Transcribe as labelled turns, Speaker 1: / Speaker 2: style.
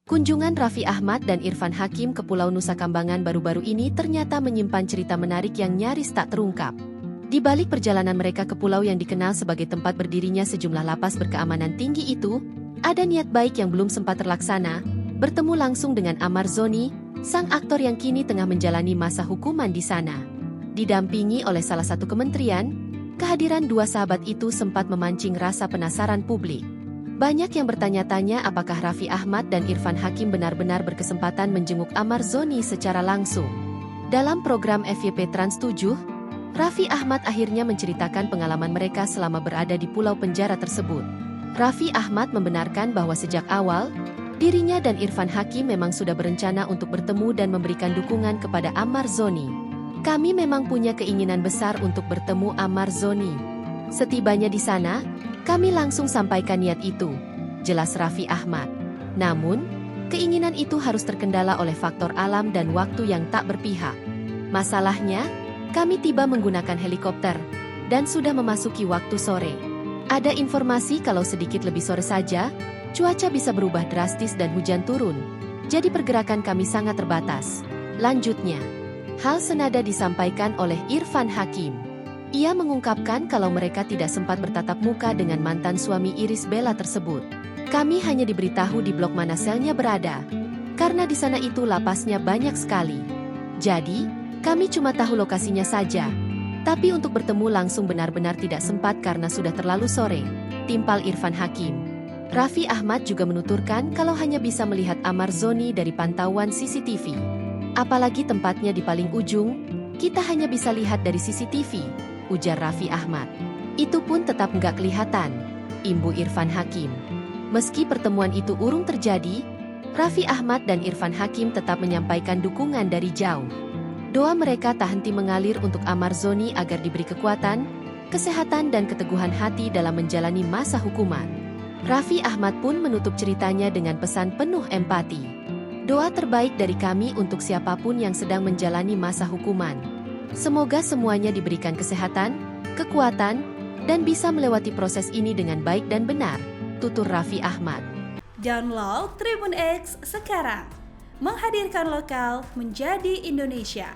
Speaker 1: Kunjungan Raffi Ahmad dan Irfan Hakim ke Pulau Nusa Kambangan baru-baru ini ternyata menyimpan cerita menarik yang nyaris tak terungkap. Di balik perjalanan mereka ke pulau yang dikenal sebagai tempat berdirinya sejumlah lapas berkeamanan tinggi itu, ada niat baik yang belum sempat terlaksana, bertemu langsung dengan Amar Zoni, sang aktor yang kini tengah menjalani masa hukuman di sana. Didampingi oleh salah satu kementerian, kehadiran dua sahabat itu sempat memancing rasa penasaran publik. Banyak yang bertanya-tanya apakah Raffi Ahmad dan Irfan Hakim benar-benar berkesempatan menjenguk Amar Zoni secara langsung. Dalam program FYP Trans 7, Raffi Ahmad akhirnya menceritakan pengalaman mereka selama berada di pulau penjara tersebut. Raffi Ahmad membenarkan bahwa sejak awal, dirinya dan Irfan Hakim memang sudah berencana untuk bertemu dan memberikan dukungan kepada Amar Zoni. Kami memang punya keinginan besar untuk bertemu Amar Zoni. Setibanya di sana, kami langsung sampaikan niat itu, jelas Raffi Ahmad. Namun, keinginan itu harus terkendala oleh faktor alam dan waktu yang tak berpihak. Masalahnya, kami tiba menggunakan helikopter, dan sudah memasuki waktu sore. Ada informasi kalau sedikit lebih sore saja, cuaca bisa berubah drastis dan hujan turun, jadi pergerakan kami sangat terbatas. Lanjutnya, hal senada disampaikan oleh Irfan Hakim. Ia mengungkapkan kalau mereka tidak sempat bertatap muka dengan mantan suami Iris Bella tersebut. Kami hanya diberitahu di blok mana selnya berada, karena di sana itu lapasnya banyak sekali. Jadi, kami cuma tahu lokasinya saja. Tapi untuk bertemu langsung benar-benar tidak sempat karena sudah terlalu sore, timpal Irfan Hakim. Raffi Ahmad juga menuturkan kalau hanya bisa melihat Amar Zoni dari pantauan CCTV. Apalagi tempatnya di paling ujung, kita hanya bisa lihat dari CCTV, ujar Raffi Ahmad. Itu pun tetap nggak kelihatan, imbu Irfan Hakim. Meski pertemuan itu urung terjadi, Raffi Ahmad dan Irfan Hakim tetap menyampaikan dukungan dari jauh. Doa mereka tak henti mengalir untuk Amar Zoni agar diberi kekuatan, kesehatan dan keteguhan hati dalam menjalani masa hukuman. Raffi Ahmad pun menutup ceritanya dengan pesan penuh empati. Doa terbaik dari kami untuk siapapun yang sedang menjalani masa hukuman. Semoga semuanya diberikan kesehatan, kekuatan, dan bisa melewati proses ini dengan baik dan benar, tutur Raffi Ahmad.
Speaker 2: Download Tribun X sekarang, menghadirkan lokal menjadi Indonesia.